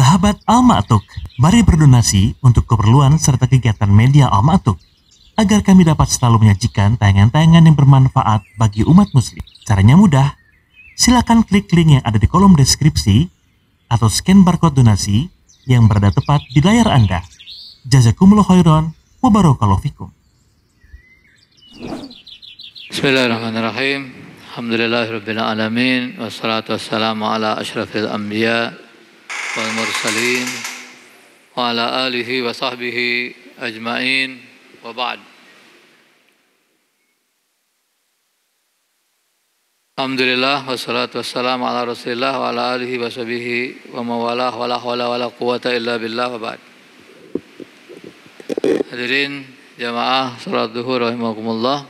Sahabat Al-Ma'tuk, mari berdonasi untuk keperluan serta kegiatan media Al-Ma'tuk agar kami dapat selalu menyajikan tayangan-tayangan yang bermanfaat bagi umat muslim. Caranya mudah, silakan klik link yang ada di kolom deskripsi atau scan barcode donasi yang berada tepat di layar Anda. Jazakumullah khairan wa barakallahu fikum. Bismillahirrahmanirrahim. Alhamdulillahirabbil alamin wassalatu wassalamu ala asyrafil anbiya wal mursalin wa ala alihi wa sahbihi ajmain wa ba'd. Alhamdulillah wassalatu wassalamu ala Rasulillah wa ala alihi wa sahbihi wa mawalah wa la hawla wa la quwata illa billah wa ba'd. Hadirin jamaah salat zuhur rahimakumullah.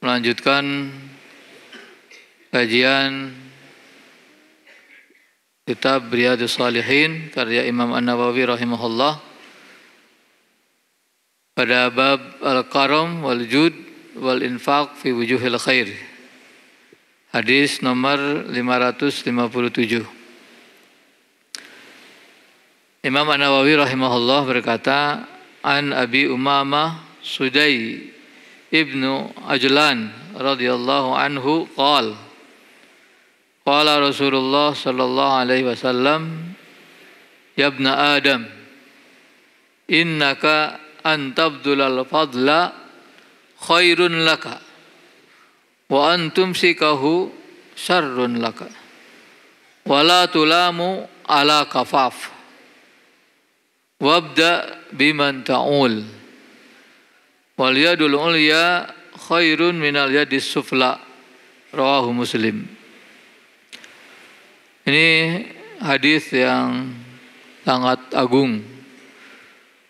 Melanjutkan kajian kitab Riyadhus Shalihin karya Imam An-Nawawi rahimahullah pada bab Al-Karam wal Jud wal Infaq fi wujuhil khair. Hadis nomor 557. Imam An-Nawawi rahimahullah berkata, An Abi Umamah Sudai Ibnu Ajlan radhiyallahu anhu qala qala Rasulullah sallallahu alaihi wasallam ya ibna Adam innaka an tabdulal fadla khairun laka wa an tumsikahu syarrun laka wa la tulamu ala kafaf wabda biman ta'ul wal yadul ulya khairun minal yadis sufla rawahu Muslim. Ini hadis yang sangat agung,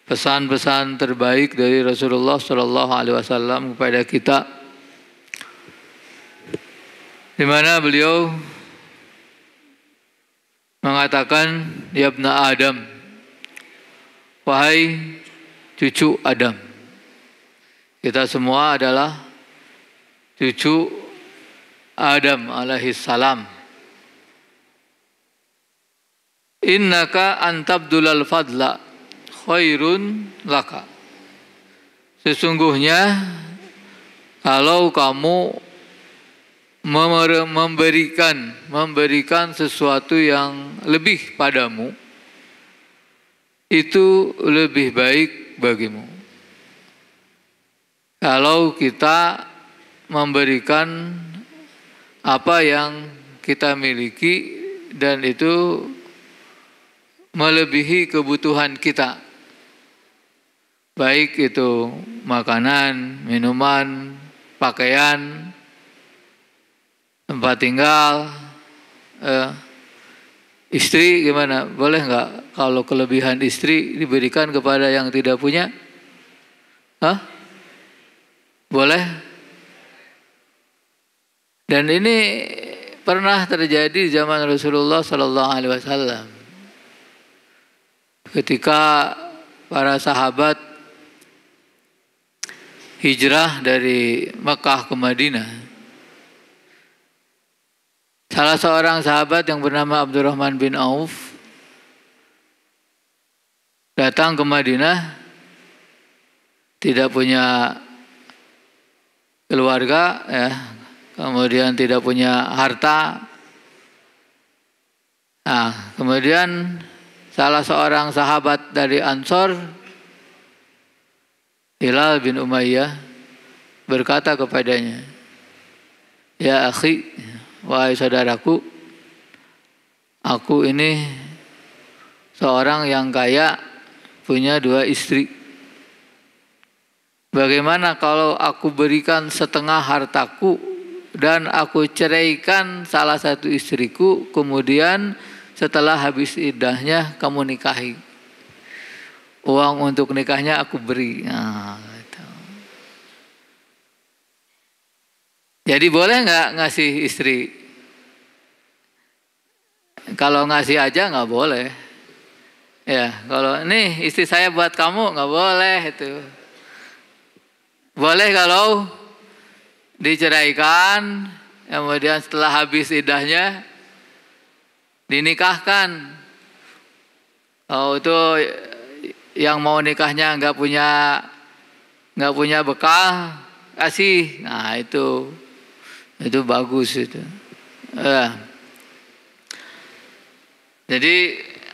pesan-pesan terbaik dari Rasulullah Shallallahu Alaihi Wasallam kepada kita, di mana beliau mengatakan, ya ibna Adam, wahai cucu Adam. Kita semua adalah cucu Adam alaihi salam. Innaka antabdulal fadla khairun laka. Sesungguhnya kalau kamu memberikan sesuatu yang lebih padamu, itu lebih baik bagimu. Kalau kita memberikan apa yang kita miliki dan itu melebihi kebutuhan kita, baik itu makanan, minuman, pakaian, tempat tinggal, istri gimana? Boleh nggak kalau kelebihan istri diberikan kepada yang tidak punya? Hah? Boleh? Dan ini pernah terjadi di zaman Rasulullah Sallallahu Alaihi Wasallam. Ketika para sahabat hijrah dari Mekah ke Madinah, salah seorang sahabat yang bernama Abdurrahman bin Auf datang ke Madinah, tidak punya keluarga, ya, kemudian tidak punya harta. Nah, kemudian salah seorang sahabat dari Ansor, Hilal bin Umayyah, berkata kepadanya, ya akhi, wahai saudaraku, aku ini seorang yang kaya, punya 2 istri. Bagaimana kalau aku berikan setengah hartaku dan aku ceraikan salah satu istriku, kemudian setelah habis iddahnya kamu nikahi, uang untuk nikahnya aku beri. Nah, gitu. Jadi boleh nggak ngasih istri? Kalau ngasih aja nggak boleh. Ya, kalau nih istri saya buat kamu nggak boleh itu. Boleh kalau diceraikan, kemudian setelah habis iddahnya dinikahkan. Oh itu yang mau nikahnya nggak punya bekal, kasih. Nah itu bagus itu. Jadi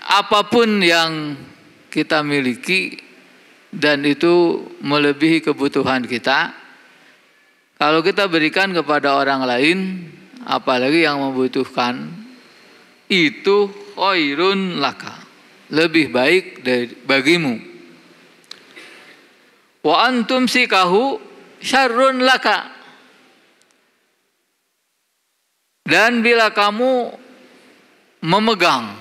apapun yang kita miliki dan itu melebihi kebutuhan kita, kalau kita berikan kepada orang lain, apalagi yang membutuhkan, itu khairun laka, lebih baik bagimu. Wa antum sikahu syarrun laka. Dan bila kamu memegang,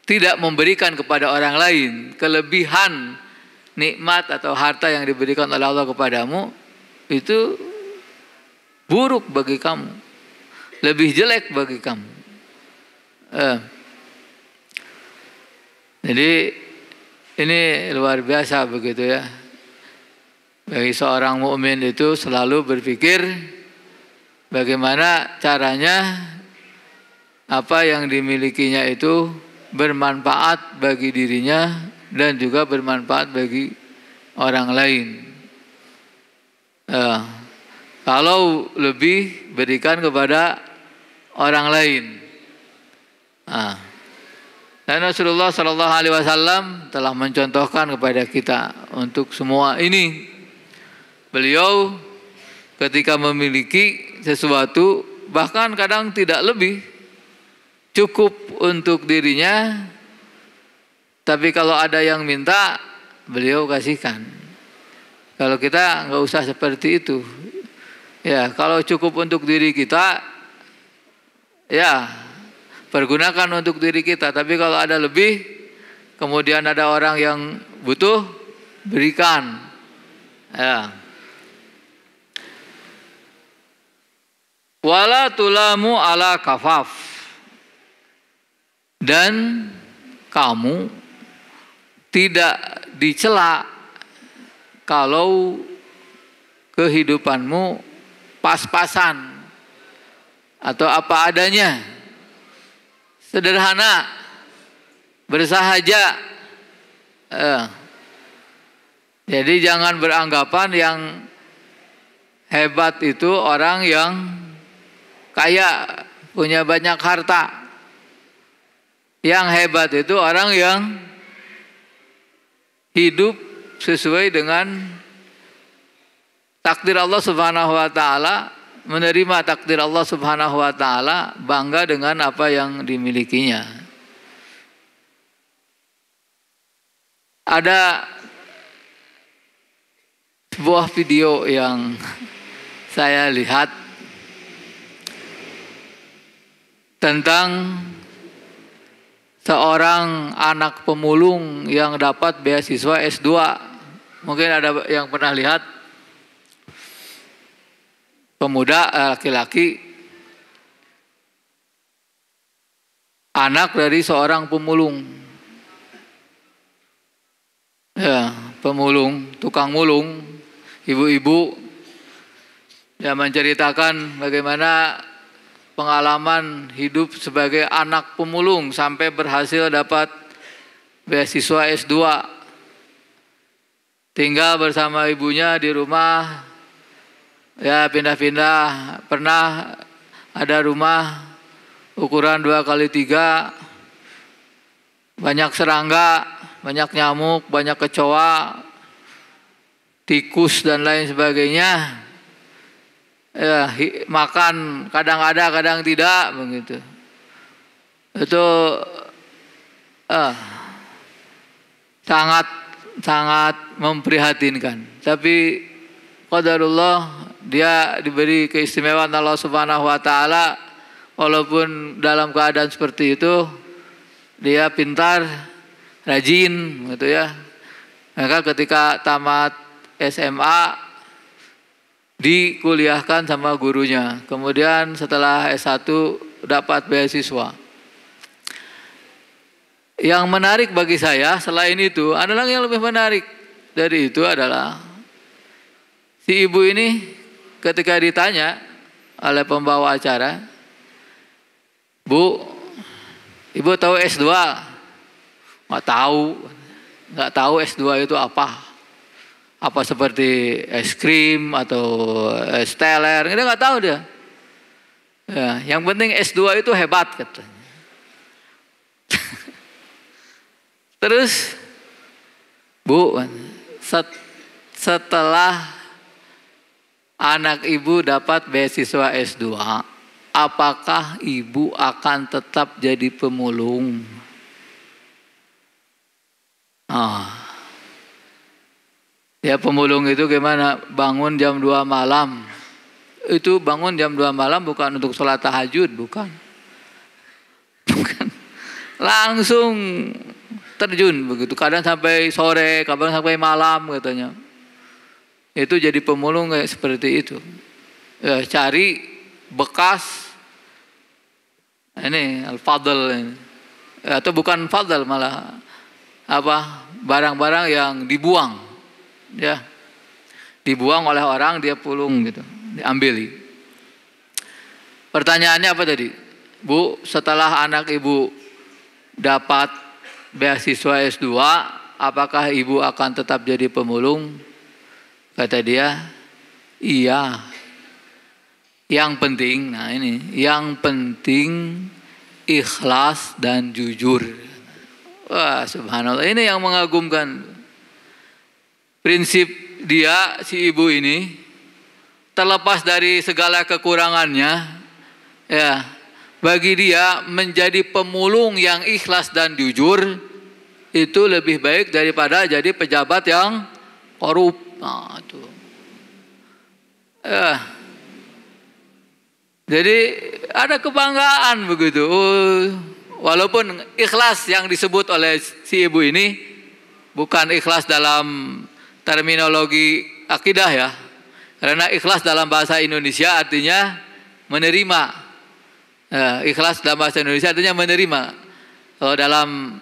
tidak memberikan kepada orang lain kelebihan nikmat atau harta yang diberikan oleh Allah kepadamu, itu buruk bagi kamu, lebih jelek bagi kamu. Jadi ini luar biasa begitu ya. Bagi seorang mukmin itu selalu berpikir bagaimana caranya apa yang dimilikinya itu bermanfaat bagi dirinya dan juga bermanfaat bagi orang lain. Kalau lebih berikan kepada orang lain. Dan Rasulullah Shallallahu Alaihi Wasallam telah mencontohkan kepada kita untuk semua ini. Beliau ketika memiliki sesuatu bahkan kadang tidak lebih, cukup untuk dirinya, tapi kalau ada yang minta beliau kasihkan. Kalau kita nggak usah seperti itu. Ya kalau cukup untuk diri kita, ya pergunakan untuk diri kita. Tapi kalau ada lebih, kemudian ada orang yang butuh, berikan. Ya. Wala tulamu ala kafaf. Dan kamu tidak dicela kalau kehidupanmu pas-pasan atau apa adanya, sederhana, bersahaja. Jadi jangan beranggapan yang hebat itu orang yang kaya, punya banyak harta. Yang hebat itu orang yang hidup sesuai dengan takdir Allah Subhanahu wa taala, menerima takdir Allah Subhanahu wa taala, bangga dengan apa yang dimilikinya. Ada sebuah video yang saya lihat tentang seorang anak pemulung yang dapat beasiswa S2. Mungkin ada yang pernah lihat. Pemuda laki-laki, anak dari seorang pemulung. Ya, pemulung, tukang mulung, ibu-ibu yang menceritakan bagaimana pengalaman hidup sebagai anak pemulung sampai berhasil dapat beasiswa S2. Tinggal bersama ibunya di rumah, ya pindah-pindah. Pernah ada rumah ukuran 2x3, banyak serangga, banyak nyamuk, banyak kecoa, tikus dan lain sebagainya. Ya, makan kadang ada kadang tidak begitu. Itu sangat memprihatinkan. Tapi qadarullah, dia diberi keistimewaan Allah Subhanahu wa taala, walaupun dalam keadaan seperti itu dia pintar, rajin gitu ya. Maka ketika tamat SMA dikuliahkan sama gurunya. Kemudian setelah S1 dapat beasiswa. Yang menarik bagi saya selain itu adalah yang lebih menarik dari itu adalah si ibu ini ketika ditanya oleh pembawa acara, "Bu, Ibu tahu S2?" nggak tahu S2 itu apa. Apa seperti es krim atau es teler, dia nggak tahu dia. Ya, yang penting S2 itu hebat katanya. Terus, Bu, setelah anak ibu dapat beasiswa S2, apakah ibu akan tetap jadi pemulung? Ya, pemulung itu gimana? Bangun jam 2 malam. Itu bangun jam 2 malam bukan untuk sholat tahajud, bukan. Bukan. Langsung terjun begitu. Kadang sampai sore, kadang sampai malam katanya. Itu jadi pemulung kayak seperti itu. Ya, cari bekas ini al-fadl ini. Atau bukan fadl, malah apa? Barang-barang yang dibuang. Ya. Dibuang oleh orang, dia pulung gitu, diambil. Pertanyaannya apa tadi? Bu, setelah anak ibu dapat beasiswa S2, apakah ibu akan tetap jadi pemulung? Kata dia, iya. Yang penting, nah ini, yang penting ikhlas dan jujur. Wah, subhanallah, ini yang mengagumkan. Prinsip dia, si ibu ini, terlepas dari segala kekurangannya, ya, bagi dia menjadi pemulung yang ikhlas dan jujur itu lebih baik daripada jadi pejabat yang korup. Nah, itu. Ya. Jadi ada kebanggaan begitu. Walaupun ikhlas yang disebut oleh si ibu ini bukan ikhlas dalam terminologi akidah ya. Karena ikhlas dalam bahasa Indonesia artinya menerima. Ya, ikhlas dalam bahasa Indonesia artinya menerima. Kalau dalam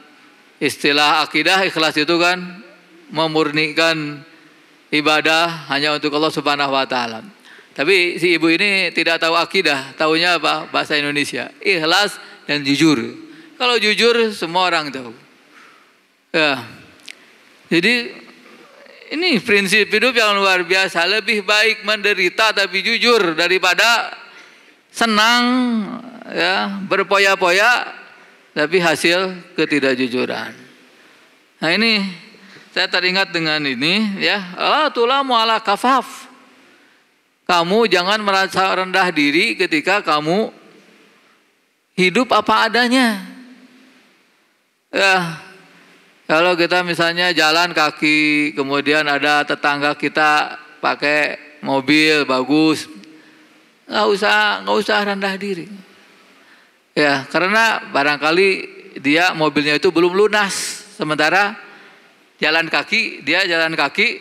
istilah akidah, ikhlas itu kan memurnikan ibadah hanya untuk Allah Subhanahu wa taala. Tapi si ibu ini tidak tahu akidah, taunya apa? Bahasa Indonesia. Ikhlas dan jujur. Kalau jujur semua orang tahu. Ya. Jadi ini prinsip hidup yang luar biasa. Lebih baik menderita tapi jujur daripada senang ya, berpoya-poya tapi hasil ketidakjujuran. Nah ini saya teringat dengan ini ya. La tulamu ala kafaf. Kamu jangan merasa rendah diri ketika kamu hidup apa adanya. Ya, kalau kita misalnya jalan kaki, kemudian ada tetangga kita pakai mobil bagus, nggak usah rendah diri. Ya, karena barangkali dia mobilnya itu belum lunas, sementara dia jalan kaki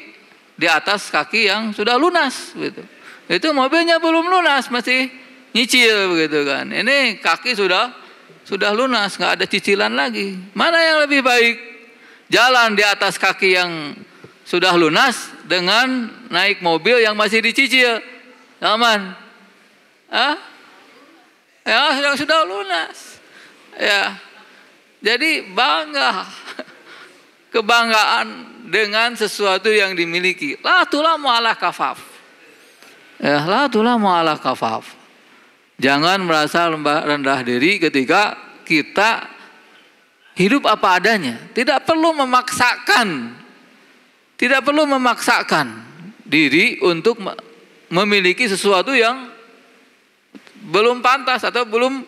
di atas kaki yang sudah lunas, gitu. Itu mobilnya belum lunas, masih nyicil begitu kan. Ini kaki sudah lunas, nggak ada cicilan lagi. Mana yang lebih baik? Jalan di atas kaki yang sudah lunas dengan naik mobil yang masih dicicil. Aman? Ya, yang sudah lunas. Ya. Jadi kebanggaan dengan sesuatu yang dimiliki. La tulamu ala kafaf. Ya, la tulamu ala kafaf. Jangan merasa rendah diri ketika kita hidup apa adanya. Tidak perlu memaksakan diri untuk memiliki sesuatu yang belum pantas atau belum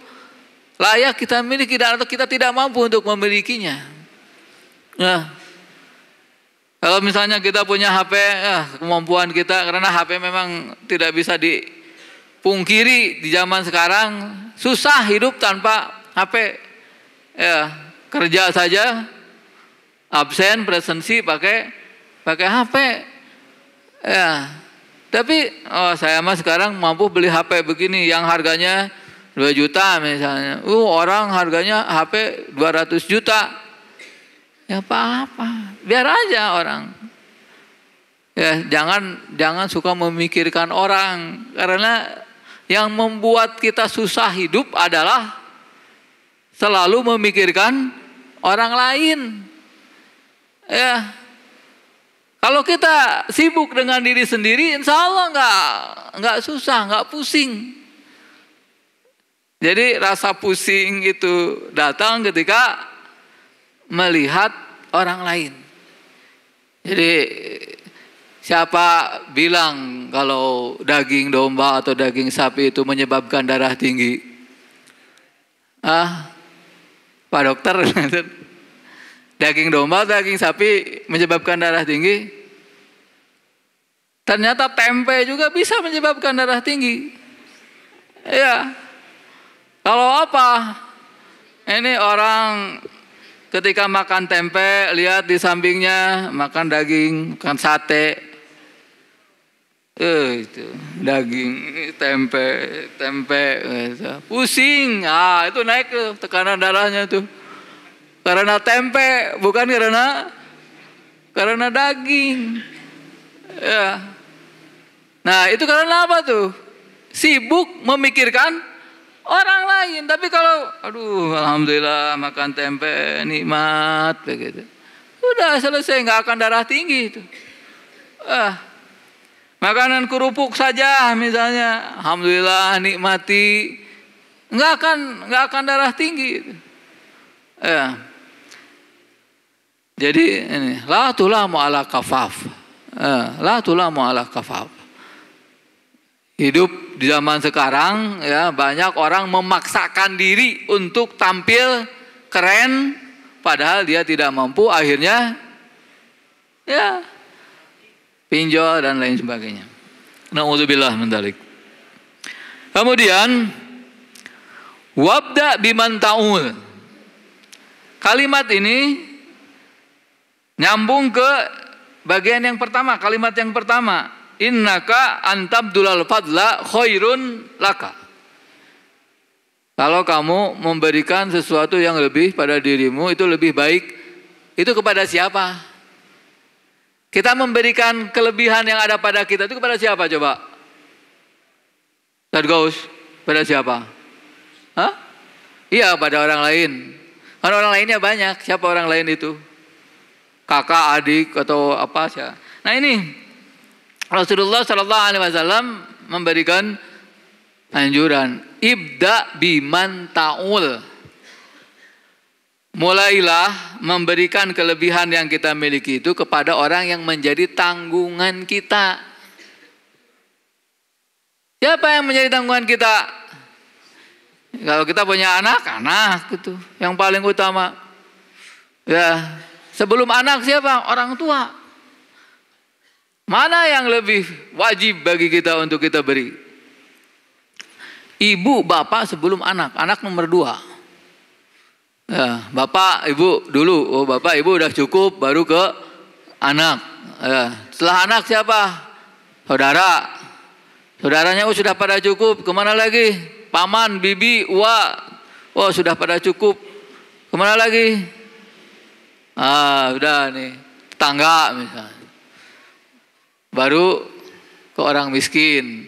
layak kita miliki atau kita tidak mampu untuk memilikinya. Ya. Kalau misalnya kita punya HP, kemampuan kita, karena HP memang tidak bisa dipungkiri di zaman sekarang, susah hidup tanpa HP. Ya, kerja saja, absen, presensi pakai HP. Ya, tapi saya mah sekarang mampu beli HP begini yang harganya 2 juta misalnya. Orang harganya HP 200 juta. Ya apa-apa, biar aja orang. Ya, jangan suka memikirkan orang, karena yang membuat kita susah hidup adalah selalu memikirkan orang lain. Ya, kalau kita sibuk dengan diri sendiri, insya Allah nggak susah, nggak pusing. Jadi rasa pusing itu datang ketika melihat orang lain. Jadi siapa bilang kalau daging domba atau daging sapi itu menyebabkan darah tinggi? Pak dokter, daging domba, daging sapi menyebabkan darah tinggi? Ternyata tempe juga bisa menyebabkan darah tinggi. Ya, kalau apa? Ini orang ketika makan tempe, lihat di sampingnya makan daging, makan sate. Itu daging, tempe, gitu. Pusing. Itu naik tuh tekanan darahnya tuh. Karena tempe, bukan karena daging. Ya. Nah, itu karena apa tuh? Sibuk memikirkan orang lain. Tapi kalau alhamdulillah makan tempe nikmat begitu. Udah selesai, nggak akan darah tinggi itu. Makanan kerupuk saja misalnya, alhamdulillah nikmati, nggak akan darah tinggi. Jadi ini la tulamu ala kafaf. La tulamu ala kafaf. Hidup di zaman sekarang ya, banyak orang memaksakan diri untuk tampil keren padahal dia tidak mampu, akhirnya ya pinjol dan lain sebagainya. Na'udzubillah min dzalik. Kemudian wabda biman ta'ul. Kalimat ini nyambung ke bagian yang pertama, kalimat yang pertama, innaka antabdulal fadla khairun laka. Kalau kamu memberikan sesuatu yang lebih pada dirimu, itu lebih baik. Itu kepada siapa? Kita memberikan kelebihan yang ada pada kita itu kepada siapa coba? Ustaz Gaus, pada siapa? Iya, pada orang lain. Karena orang lainnya banyak. Siapa orang lain itu? Kakak, adik, atau apa sih? Nah ini Rasulullah SAW memberikan anjuran, ibda biman ta'ul. Mulailah memberikan kelebihan yang kita miliki itu kepada orang yang menjadi tanggungan kita. Siapa yang menjadi tanggungan kita? Kalau kita punya anak gitu, yang paling utama. Ya, sebelum anak siapa? Orang tua. Mana yang lebih wajib bagi kita untuk kita beri? Ibu, bapak sebelum anak. Anak nomor 2. Ya, bapak, ibu dulu. Bapak, ibu udah cukup, baru ke anak. Ya, setelah anak siapa? Saudara. Saudaranya sudah pada cukup. Kemana lagi? Paman, bibi, uwa. Sudah pada cukup. Kemana lagi? Udah nih. Tetangga misalnya. Baru ke orang miskin.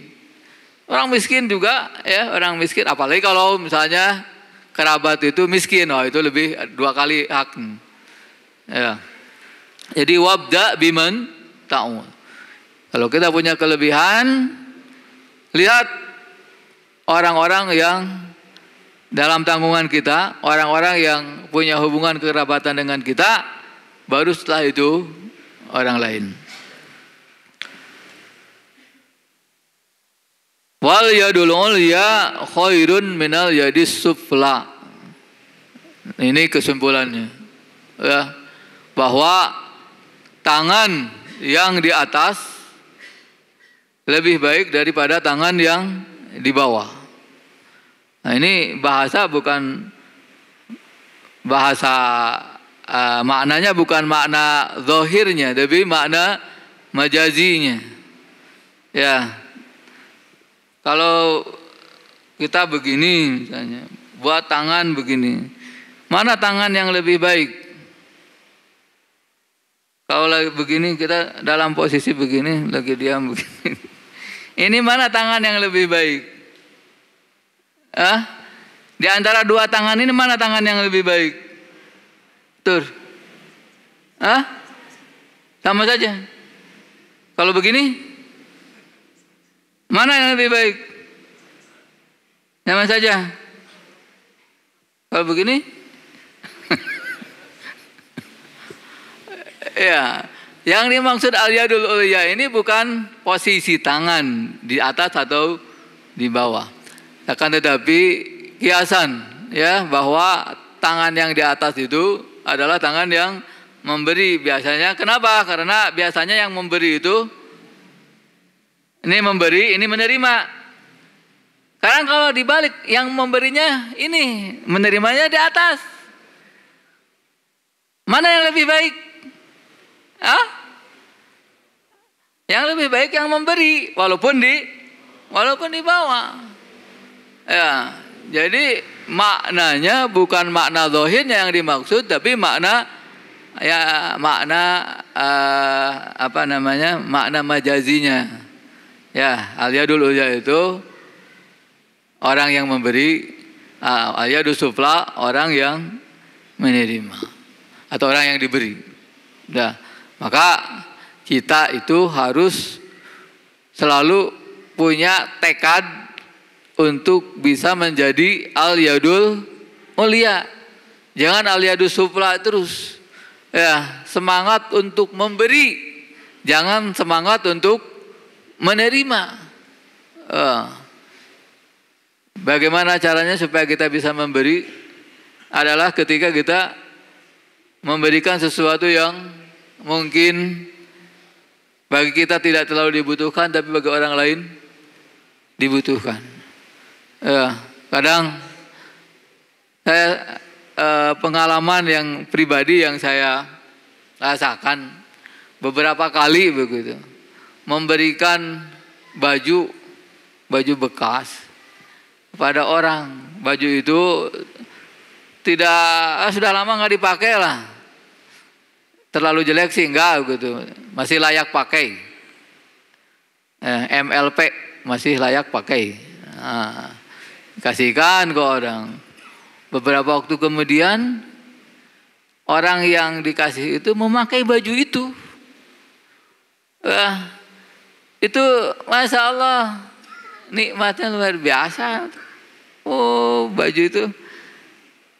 Orang miskin juga ya, orang miskin. Apalagi kalau misalnya kerabat itu miskin, itu lebih 2 kali hak. Ya. Jadi wabda biman ta'ul. Kalau kita punya kelebihan, lihat orang-orang yang dalam tanggungan kita, orang-orang yang punya hubungan kerabatan dengan kita, baru setelah itu orang lain. Wal yadul ulya khairun minal yadis sufla. Ini kesimpulannya. Ya, bahwa tangan yang di atas lebih baik daripada tangan yang di bawah. Nah, ini bahasa bukan bahasa maknanya bukan makna zahirnya, tapi makna majazinya. Ya. Kalau kita begini misalnya, buat tangan begini, mana tangan yang lebih baik? Kalau lagi begini, kita dalam posisi begini, lagi diam begini. Ini mana tangan yang lebih baik? Di antara 2 tangan ini mana tangan yang lebih baik? Tur. Sama saja. Kalau begini, mana yang lebih baik? Sama saja. Kalau begini, ya, yang dimaksud al-yadul ulya ini bukan posisi tangan di atas atau di bawah. Akan tetapi kiasan, ya, bahwa tangan yang di atas itu adalah tangan yang memberi biasanya. Kenapa? Karena biasanya yang memberi itu ini memberi, ini menerima. Sekarang kalau dibalik, yang memberinya ini, menerimanya di atas. Mana yang lebih baik? Hah? Yang lebih baik yang memberi, walaupun di bawah. Ya, jadi maknanya bukan makna zahirnya yang dimaksud, tapi makna makna majazinya. Ya, al-yadul ulya itu orang yang memberi, al-yadus sufla orang yang menerima atau orang yang diberi. Nah, maka kita itu harus selalu punya tekad untuk bisa menjadi al-yadul ulya. Jangan al-yadus sufla terus. Ya, semangat untuk memberi, jangan semangat untuk menerima. Bagaimana caranya supaya kita bisa memberi? Adalah ketika kita memberikan sesuatu yang mungkin bagi kita tidak terlalu dibutuhkan, tapi bagi orang lain dibutuhkan. Kadang saya pengalaman yang pribadi yang saya rasakan beberapa kali begitu, memberikan baju bekas pada orang. Baju itu sudah lama nggak dipakai lah, terlalu jelek sih enggak gitu, masih layak pakai. MLP masih layak pakai. Kasihkan ke orang. Beberapa waktu kemudian orang yang dikasih itu memakai baju itu. Itu Masya Allah, nikmatnya luar biasa. Oh, baju itu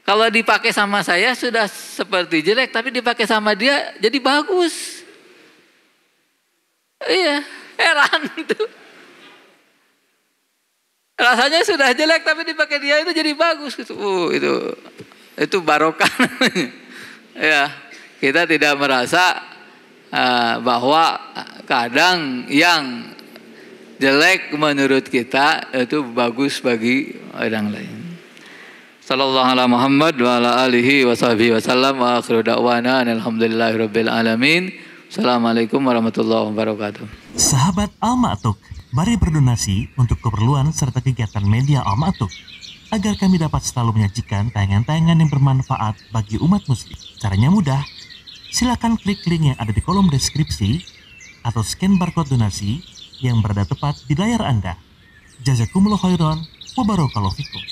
kalau dipakai sama saya sudah seperti jelek, tapi dipakai sama dia jadi bagus. Iya, heran itu. Rasanya sudah jelek tapi dipakai dia itu jadi bagus. Itu barokah. Ya, kita tidak merasa bahwa kadang yang jelek menurut kita itu bagus bagi orang lain. Sallallahu ala Muhammad wa ala alihi wa sahbihi wa sallam wa akhiru da'wana alhamdulillahirabbil alamin. Assalamualaikum warahmatullahi wabarakatuh. Sahabat Al Ma'tuk, mari berdonasi untuk keperluan serta kegiatan media Al Ma'tuk agar kami dapat selalu menyajikan tayangan-tayangan yang bermanfaat bagi umat muslim. Caranya mudah. Silakan klik link yang ada di kolom deskripsi atau scan barcode donasi yang berada tepat di layar Anda. Jazakumullah khairan wa barakallahu fikum.